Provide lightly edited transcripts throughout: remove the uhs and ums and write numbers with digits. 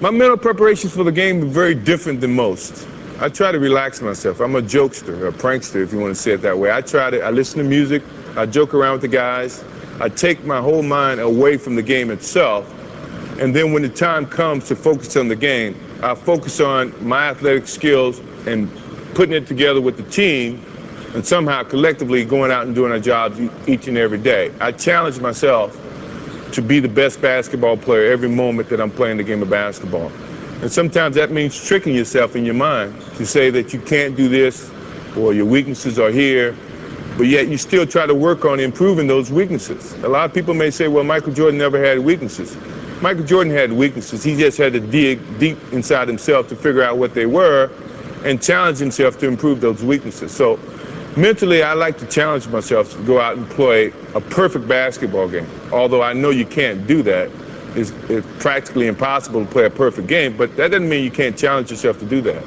My mental preparations for the game are very different than most. I try to relax myself. I'm a jokester, a prankster, if you want to say it that way. I listen to music, I joke around with the guys, I take my whole mind away from the game itself, and then when the time comes to focus on the game, I focus on my athletic skills and putting it together with the team, and somehow collectively going out and doing our jobs each and every day. I challenge myself to be the best basketball player every moment that I'm playing the game of basketball. And sometimes that means tricking yourself in your mind to say that you can't do this or your weaknesses are here, but yet you still try to work on improving those weaknesses. A lot of people may say, well, Michael Jordan never had weaknesses. Michael Jordan had weaknesses. He just had to dig deep inside himself to figure out what they were and challenge himself to improve those weaknesses. So mentally, I like to challenge myself to go out and play a perfect basketball game. Although I know you can't do that. It's practically impossible to play a perfect game, but that doesn't mean you can't challenge yourself to do that.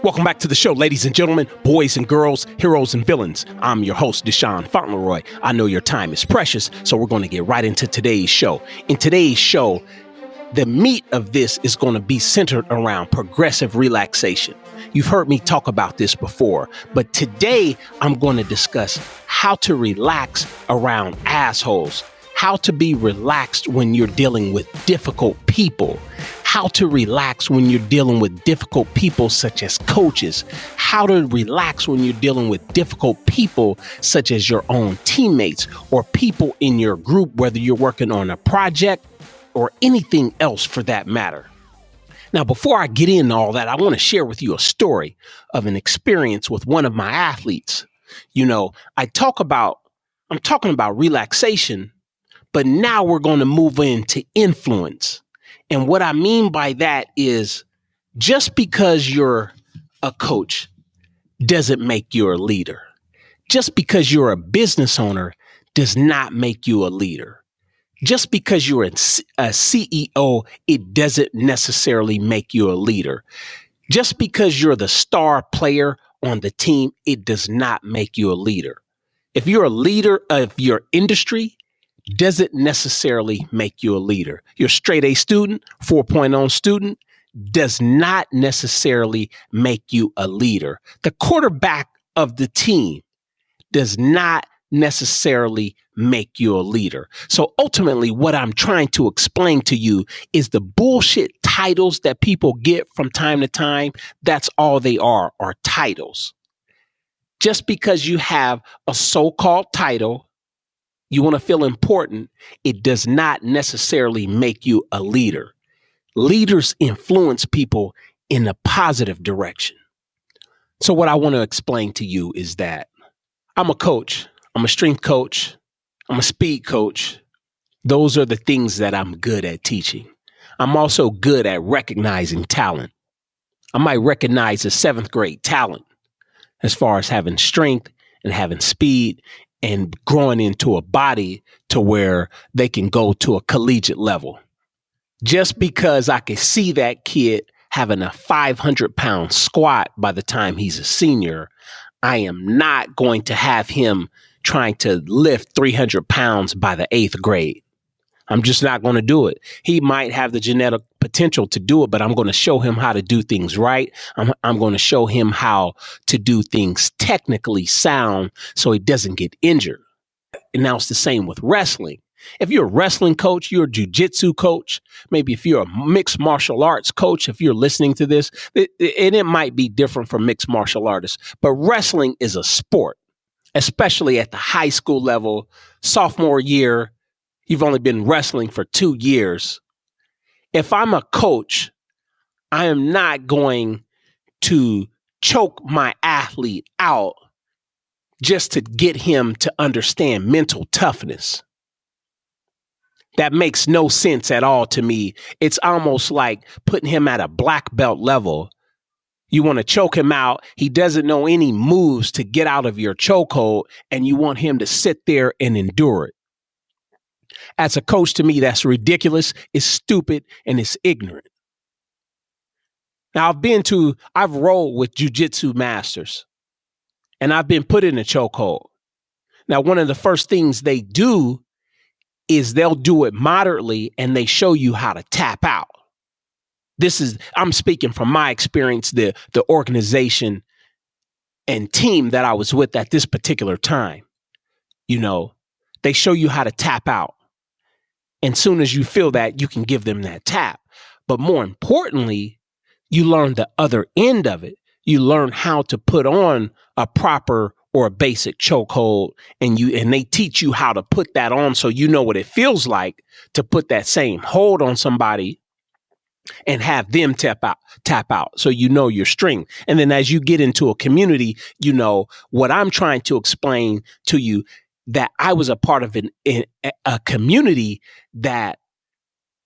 Welcome back to the show, ladies and gentlemen, boys and girls, heroes and villains. I'm your host, Deshaun Fauntleroy. I know your time is precious, so we're going to get right into today's show. In today's show, the meat of this is going to be centered around progressive relaxation. You've heard me talk about this before, but today I'm going to discuss how to relax around assholes, how to be relaxed when you're dealing with difficult people, how to relax when you're dealing with difficult people such as coaches, how to relax when you're dealing with difficult people such as your own teammates or people in your group, whether you're working on a project or anything else for that matter. Now, before I get into all that, I want to share with you a story of an experience with one of my athletes. You know, I'm talking about relaxation, but now we're going to move into influence. And what I mean by that is just because you're a coach doesn't make you a leader. Just because you're a business owner does not make you a leader. Just because you're a CEO, it doesn't necessarily make you a leader. Just because you're the star player on the team, it does not make you a leader. If you're a leader of your industry, doesn't necessarily make you a leader. Your straight A student, 4.0 student, does not necessarily make you a leader. The quarterback of the team does not necessarily make you a leader. So ultimately, what I'm trying to explain to you is the bullshit titles that people get from time to time. That's all they are titles. Just because you have a so-called title, you want to feel important, it does not necessarily make you a leader. Leaders influence people in a positive direction. So what I want to explain to you is that I'm a coach. I'm a strength coach. I'm a speed coach. Those are the things that I'm good at teaching. I'm also good at recognizing talent. I might recognize a 7th grade talent as far as having strength and having speed and growing into a body to where they can go to a collegiate level. Just because I can see that kid having a 500-pound squat by the time he's a senior, I am not going to have him trying to lift 300 pounds by the 8th grade. I'm just not going to do it. He might have the genetic potential to do it, but I'm going to show him how to do things right. I'm going to show him how to do things technically sound so he doesn't get injured. And now it's the same with wrestling. If you're a wrestling coach, you're a jiu-jitsu coach, maybe if you're a mixed martial arts coach, if you're listening to this, and it might be different from mixed martial artists, but wrestling is a sport, especially at the high school level. Sophomore year, you've only been wrestling for 2 years. If I'm a coach, I am not going to choke my athlete out just to get him to understand mental toughness. That makes no sense at all to me. It's almost like putting him at a black belt level. You want to choke him out. He doesn't know any moves to get out of your chokehold, and you want him to sit there and endure it. As a coach, to me, that's ridiculous, it's stupid, and it's ignorant. Now, I've rolled with jiu-jitsu masters, and I've been put in a chokehold. Now, one of the first things they do is they'll do it moderately and they show you how to tap out. I'm speaking from my experience, the organization and team that I was with at this particular time. They show you how to tap out. And soon as you feel that, you can give them that tap. But more importantly, you learn the other end of it. You learn how to put on a proper or a basic chokehold, and they teach you how to put that on so you know what it feels like to put that same hold on somebody and have them tap out so you know your strength. And then as you get into a community, what I'm trying to explain to you, that I was a part of a community that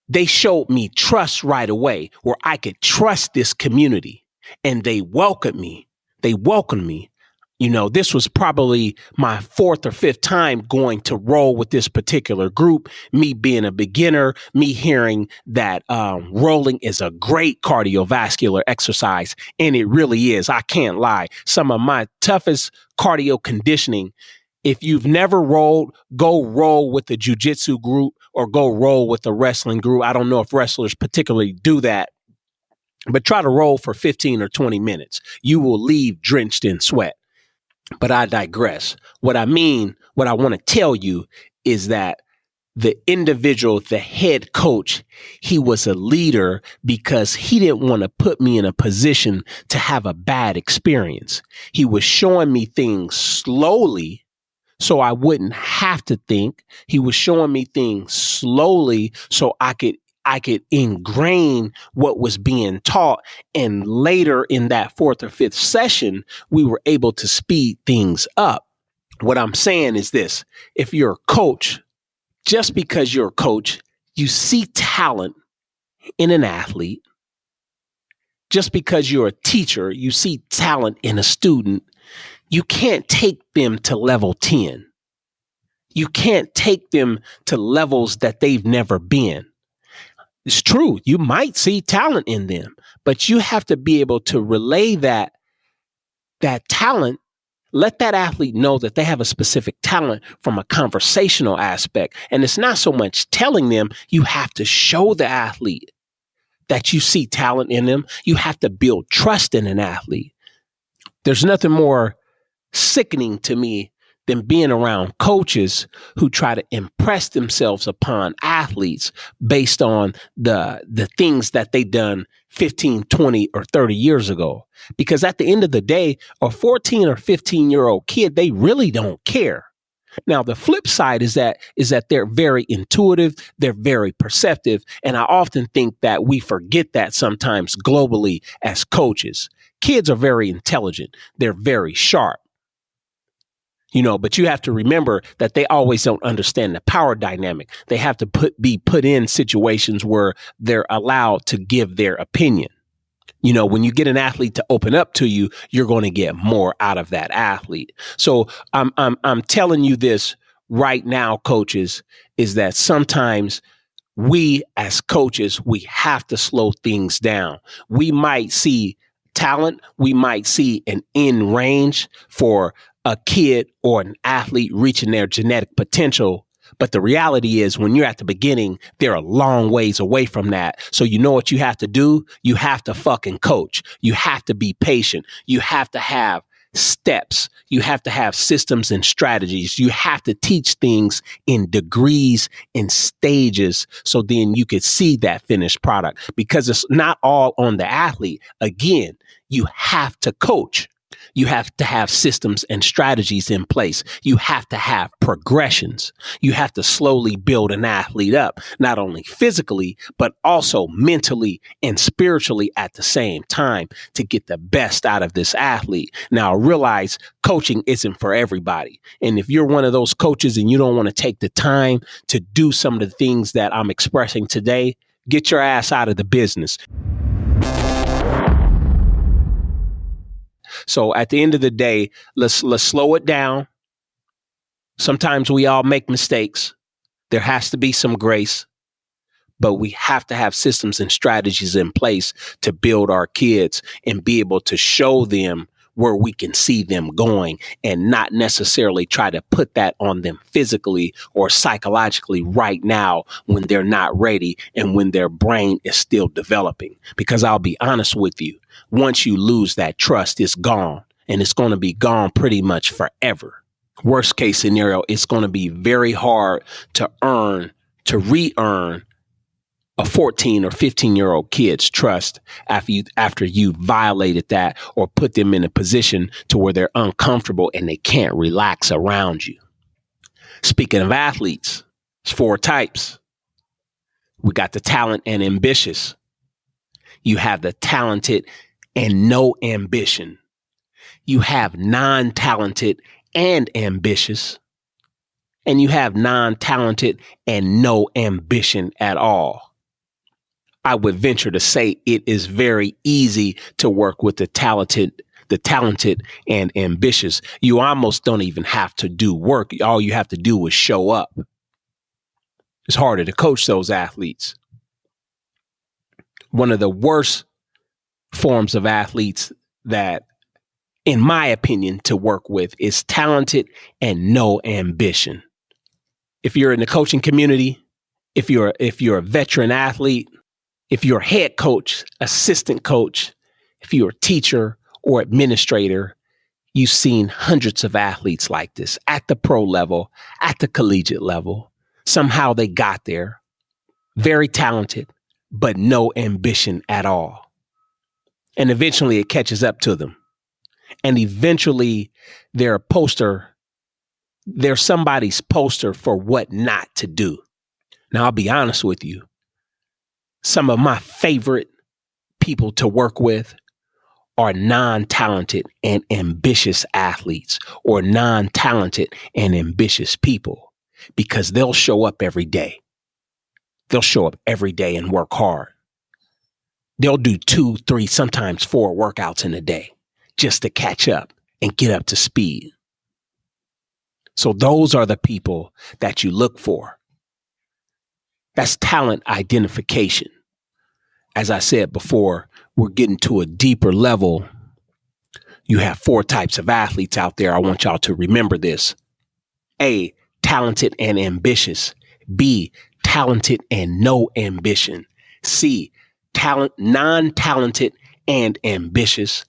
they showed me trust right away, where I could trust this community, and they welcomed me. This was probably my fourth or fifth time going to roll with this particular group, me being a beginner, me hearing that rolling is a great cardiovascular exercise. And it really is. I can't lie. Some of my toughest cardio conditioning. If you've never rolled, go roll with the jiu-jitsu group or go roll with the wrestling group. I don't know if wrestlers particularly do that, but try to roll for 15 or 20 minutes. You will leave drenched in sweat. But I digress. What I want to tell you is that the individual, the head coach, he was a leader because he didn't want to put me in a position to have a bad experience. He was showing me things slowly so I wouldn't have to think. He was showing me things slowly so I could ingrain what was being taught. And later in that fourth or fifth session, we were able to speed things up. What I'm saying is this: if you're a coach, just because you're a coach, you see talent in an athlete. Just because you're a teacher, you see talent in a student. You can't take them to level 10. You can't take them to levels that they've never been. It's true. You might see talent in them, but you have to be able to relay that talent. Let that athlete know that they have a specific talent from a conversational aspect. And it's not so much telling them. You have to show the athlete that you see talent in them. You have to build trust in an athlete. There's nothing more sickening to me than being around coaches who try to impress themselves upon athletes based on the things that they done 15, 20, or 30 years ago. Because at the end of the day, a 14 or 15-year-old kid, they really don't care. Now, the flip side is that they're very intuitive, they're very perceptive, and I often think that we forget that sometimes globally as coaches. Kids are very intelligent, they're very sharp. But you have to remember that they always don't understand the power dynamic. They have to be put in situations where they're allowed to give their opinion. When you get an athlete to open up to you, you're going to get more out of that athlete. So I'm telling you this right now, coaches, is that sometimes we as coaches, we have to slow things down. We might see talent, we might see an end range for a kid or an athlete reaching their genetic potential. But the reality is, when you're at the beginning, they're a long ways away from that. So you know what you have to do? You have to fucking coach. You have to be patient. You have to have steps. You have to have systems and strategies. You have to teach things in degrees and stages so then you could see that finished product, because it's not all on the athlete. Again, you have to coach. You have to have systems and strategies in place. You have to have progressions. You have to slowly build an athlete up, not only physically, but also mentally and spiritually at the same time to get the best out of this athlete. Now, realize coaching isn't for everybody. And if you're one of those coaches and you don't want to take the time to do some of the things that I'm expressing today, get your ass out of the business. So at the end of the day, let's slow it down. Sometimes we all make mistakes. There has to be some grace, but we have to have systems and strategies in place to build our kids and be able to show them where we can see them going and not necessarily try to put that on them physically or psychologically right now when they're not ready and when their brain is still developing. Because I'll be honest with you, once you lose that trust, it's gone, and it's going to be gone pretty much forever. Worst case scenario, it's going to be very hard to re-earn a 14 or 15-year-old kid's trust after you violated that or put them in a position to where they're uncomfortable and they can't relax around you. Speaking of athletes, it's 4 types. We got the talent and ambitious. You have the talented and no ambition. You have non-talented and ambitious. And you have non-talented and no ambition at all. I would venture to say it is very easy to work with the talented and ambitious. You almost don't even have to do work. All you have to do is show up. It's harder to coach those athletes. One of the worst forms of athletes that, in my opinion, to work with is talented and no ambition. If you're in the coaching community, if you're a veteran athlete, if you're a head coach, assistant coach, if you're a teacher or administrator, you've seen hundreds of athletes like this at the pro level, at the collegiate level. Somehow they got there, very talented, but no ambition at all. And eventually it catches up to them. And eventually they're somebody's poster for what not to do. Now, I'll be honest with you. Some of my favorite people to work with are non-talented and ambitious athletes or non-talented and ambitious people, because they'll show up every day. They'll show up every day and work hard. They'll do 2, 3, sometimes 4 workouts in a day just to catch up and get up to speed. So those are the people that you look for. That's talent identification. As I said before, we're getting to a deeper level. You have 4 types of athletes out there. I want y'all to remember this. A, talented and ambitious. B, talented and no ambition. C, non-talented and ambitious.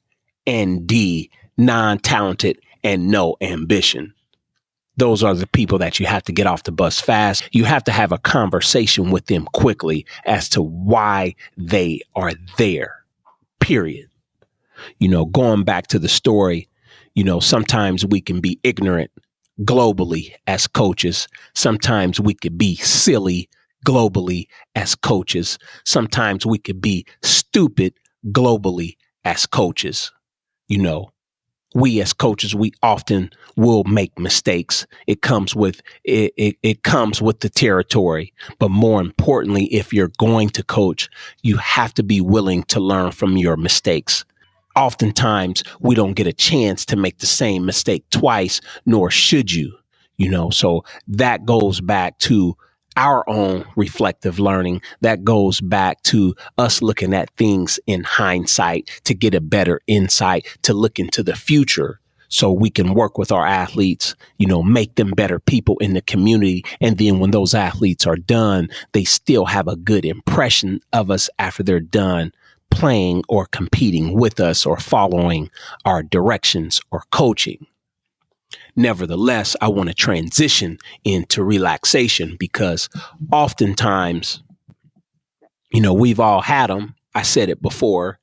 And D, non-talented and no ambition. Those are the people that you have to get off the bus fast. You have to have a conversation with them quickly as to why they are there, period. Going back to the story, sometimes we can be ignorant globally as coaches. Sometimes we could be silly globally as coaches. Sometimes we could be stupid globally as coaches. We as coaches, we often will make mistakes. It comes with it comes with the territory. But more importantly, if you're going to coach, you have to be willing to learn from your mistakes. Oftentimes, we don't get a chance to make the same mistake twice, nor should you. So that goes back to our own reflective learning. That goes back to us looking at things in hindsight to get a better insight, to look into the future so we can work with our athletes, make them better people in the community. And then when those athletes are done, they still have a good impression of us after they're done playing or competing with us or following our directions or coaching. Nevertheless, I want to transition into relaxation because oftentimes, we've all had them. I said it before,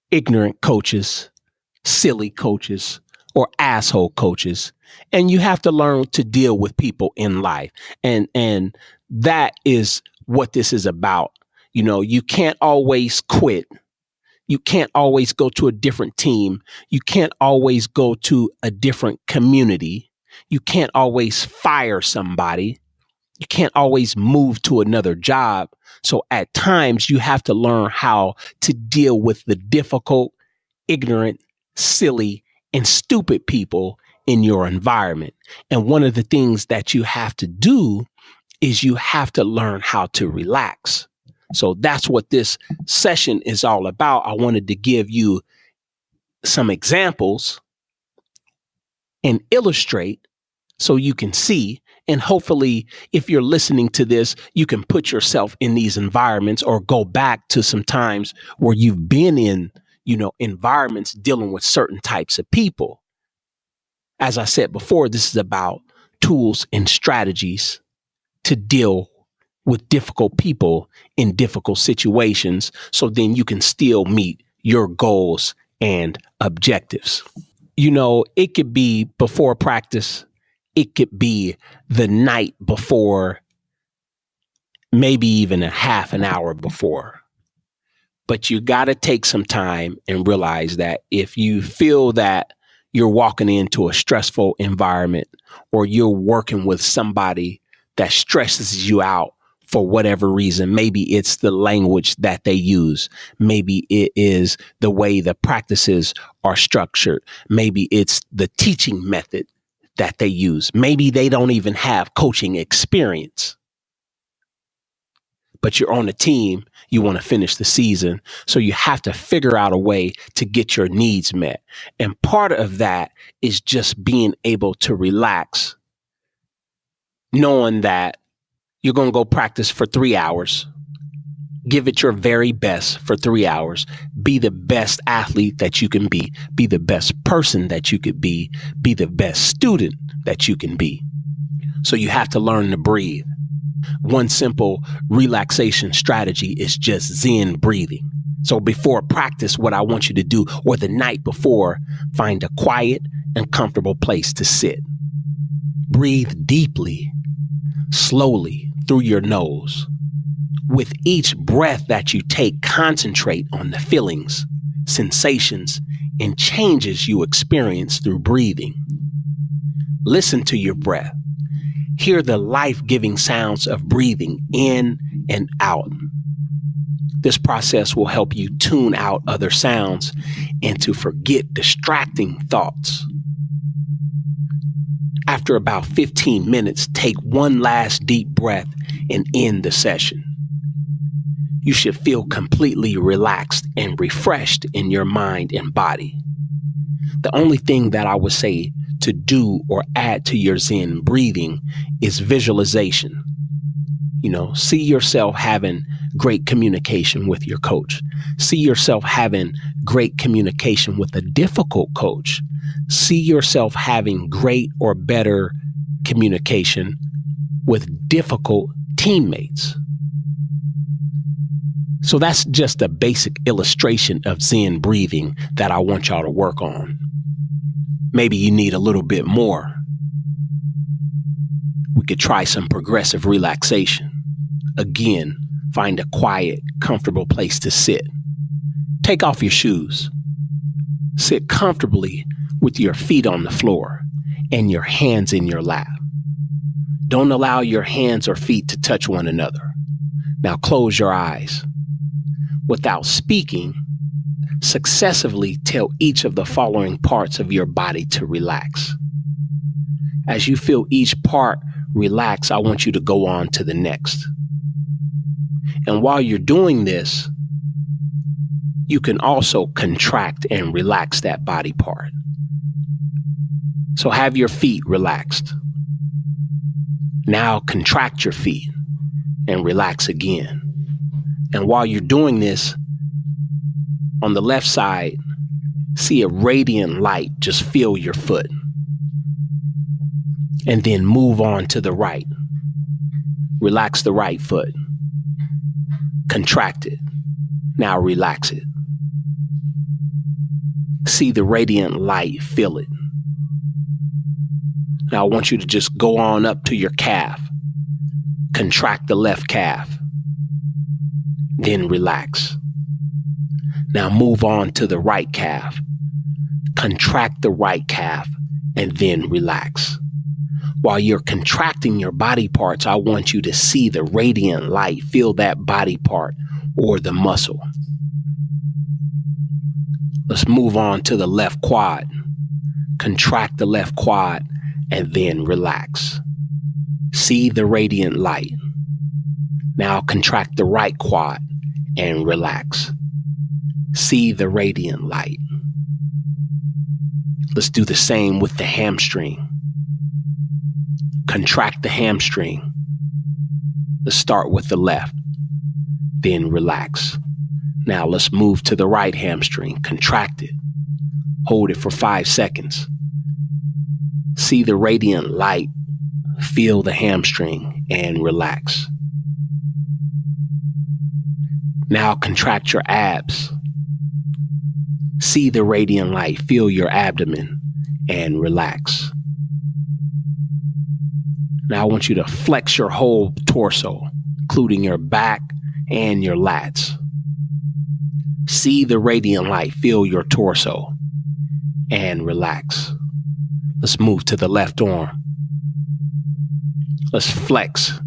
ignorant coaches, silly coaches, or asshole coaches. And you have to learn to deal with people in life. And that is what this is about. You can't always quit. You can't always go to a different team. You can't always go to a different community. You can't always fire somebody. You can't always move to another job. So at times you have to learn how to deal with the difficult, ignorant, silly, and stupid people in your environment. And one of the things that you have to do is you have to learn how to relax. So that's what this session is all about. I wanted to give you some examples and illustrate so you can see. And hopefully, if you're listening to this, you can put yourself in these environments or go back to some times where you've been in, environments dealing with certain types of people. As I said before, this is about tools and strategies to deal with difficult people in difficult situations, so then you can still meet your goals and objectives. It could be before practice. It could be the night before, maybe even a half an hour before. But you got to take some time and realize that if you feel that you're walking into a stressful environment, or you're working with somebody that stresses you out for whatever reason, maybe it's the language that they use. Maybe it is the way the practices are structured. Maybe it's the teaching method that they use. Maybe they don't even have coaching experience. But you're on a team, you want to finish the season. So you have to figure out a way to get your needs met. And part of that is just being able to relax, knowing that you're going to go practice for 3 hours. Give it your very best for 3 hours. Be the best athlete that you can be. Be the best person that you could be. Be the best student that you can be. So you have to learn to breathe. One simple relaxation strategy is just Zen breathing. So before practice, what I want you to do, or the night before, find a quiet and comfortable place to sit. Breathe deeply, slowly through your nose. With each breath that you take, concentrate on the feelings, sensations, and changes you experience through breathing. Listen to your breath. Hear the life-giving sounds of breathing in and out. This process will help you tune out other sounds and to forget distracting thoughts. After about 15 minutes, take one last deep breath and end the session. You should feel completely relaxed and refreshed in your mind and body. The only thing that I would say to do or add to your Zen breathing is visualization. See yourself having great communication with your coach. See yourself having great communication with a difficult coach. See yourself having great or better communication with difficult teammates. So that's just a basic illustration of Zen breathing that I want y'all to work on. Maybe you need a little bit more. We could try some progressive relaxation. Again, find a quiet, comfortable place to sit. Take off your shoes. Sit comfortably with your feet on the floor and your hands in your lap. Don't allow your hands or feet to touch one another. Now close your eyes. Without speaking, successively tell each of the following parts of your body to relax. As you feel each part relax, I want you to go on to the next. And while you're doing this, you can also contract and relax that body part. So have your feet relaxed. Now contract your feet and relax again. And while you're doing this, on the left side, see a radiant light just fill your foot. And then move on to the right. Relax the right foot. Contract it. Now relax it. See the radiant light, feel it. Now I want you to just go on up to your calf. Contract the left calf. Then relax. Now move on to the right calf. Contract the right calf and then relax. While you're contracting your body parts, I want you to see the radiant light, feel that body part or the muscle. Let's move on to the left quad. Contract the left quad and then relax. See the radiant light. Now contract the right quad and relax. See the radiant light. Let's do the same with the hamstring. Contract the hamstring. Let's start with the left, then relax. Now let's move to the right hamstring. Contract it. Hold it for 5 seconds. See the radiant light. Feel the hamstring and relax. Now contract your abs. See the radiant light. Feel your abdomen and relax. Now I want you to flex your whole torso, including your back and your lats. See the radiant light. Feel your torso and relax. Let's move to the left arm. Let's flex,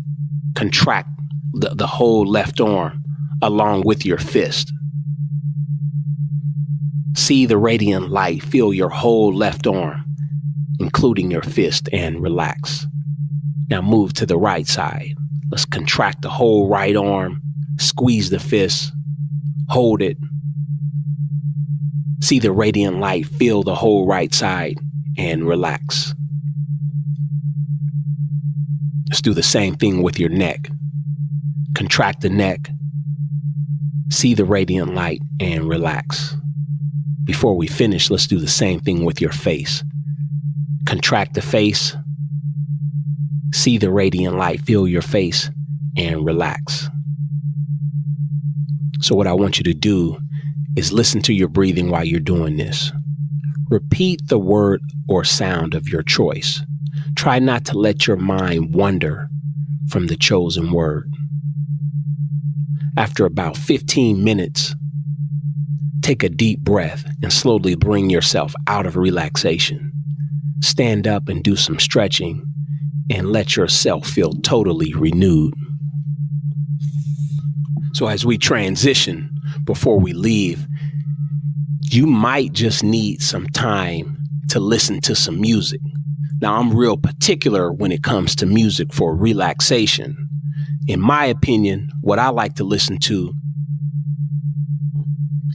contract the whole left arm along with your fist. See the radiant light. Feel your whole left arm, including your fist, and relax. Now move to the right side. Let's contract the whole right arm, squeeze the fist, hold it. See the radiant light. Feel the whole right side and relax. Let's do the same thing with your neck. Contract the neck. See the radiant light and relax. Before we finish, let's do the same thing with your face. Contract the face. See the radiant light. Feel your face and relax. So what I want you to do is listen to your breathing while you're doing this. Repeat the word or sound of your choice. Try not to let your mind wander from the chosen word. After about 15 minutes, take a deep breath and slowly bring yourself out of relaxation. Stand up and do some stretching and let yourself feel totally renewed. So as we transition, before we leave, you might just need some time to listen to some music. Now, I'm real particular when it comes to music for relaxation. In my opinion, what I like to listen to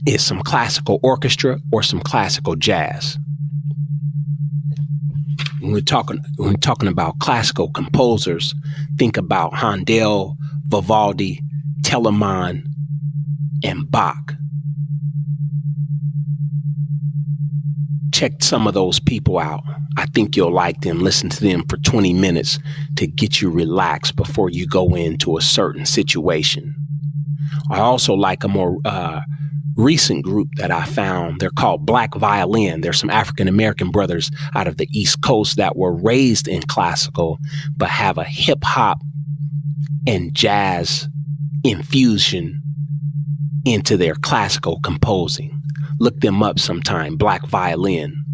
is some classical orchestra or some classical jazz. When we're talking about classical composers, think about Handel, Vivaldi, Telemann, and Bach. Check some of those people out. I think you'll like them. Listen to them for 20 minutes to get you relaxed before you go into a certain situation. I also like a more recent group that I found. They're called Black Violin. There's some African-American brothers out of the East Coast that were raised in classical, but have a hip hop and jazz infusion into their classical composing. Look them up sometime, Black Violin.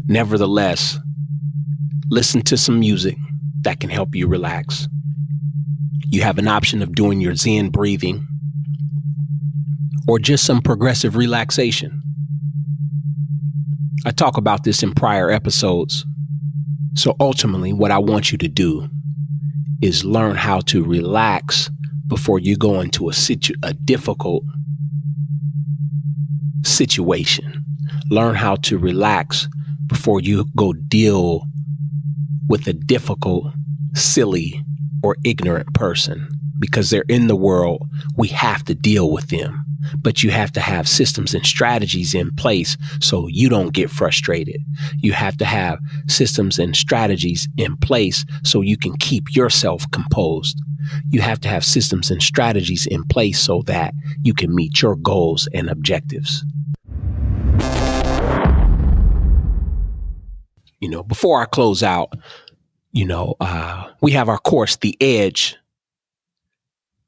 Nevertheless, listen to some music that can help you relax. You have an option of doing your Zen breathing or just some progressive relaxation. I talk about this in prior episodes. So ultimately, what I want you to do is learn how to relax before you go into a difficult situation. Learn how to relax before you go deal with a difficult, silly, or ignorant person, because they're in the world. We have to deal with them, but you have to have systems and strategies in place so you don't get frustrated. You have to have systems and strategies in place so you can keep yourself composed. You have to have systems and strategies in place so that you can meet your goals and objectives. Before I close out, we have our course, The Edge.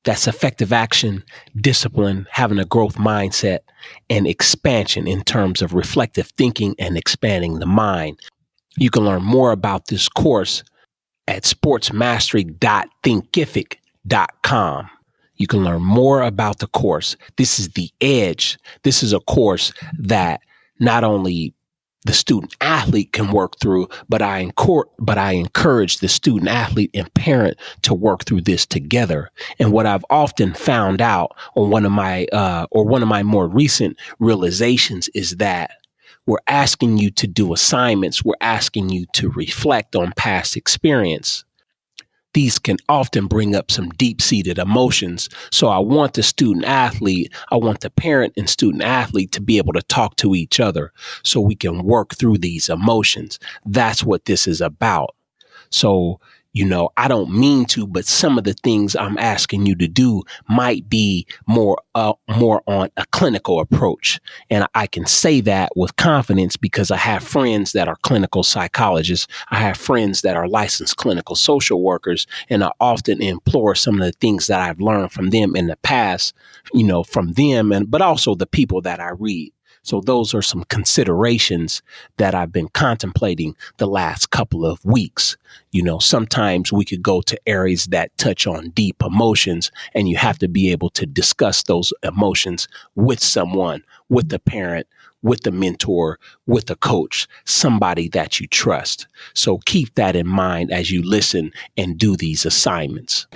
That's effective action, discipline, having a growth mindset, and expansion in terms of reflective thinking and expanding the mind. You can learn more about this course at sportsmastery.thinkific.com. You can learn more about the course. This is The Edge. This is a course that not only the student athlete can work through, but I encourage the student athlete and parent to work through this together. And what I've often found out on one of my more recent realizations is that We're asking you to do assignments. We're asking you to reflect on past experience. These can often bring up some deep-seated emotions. So I want the student athlete, I want the parent and student athlete to be able to talk to each other so we can work through these emotions. That's what this is about. So, I don't mean to, but some of the things I'm asking you to do might be more on a clinical approach. And I can say that with confidence because I have friends that are clinical psychologists. I have friends that are licensed clinical social workers, and I often implore some of the things that I've learned from them in the past, from them, but also the people that I read. So those are some considerations that I've been contemplating the last couple of weeks. Sometimes we could go to areas that touch on deep emotions, and you have to be able to discuss those emotions with someone, with the parent, with the mentor, with a coach, somebody that you trust. So keep that in mind as you listen and do these assignments.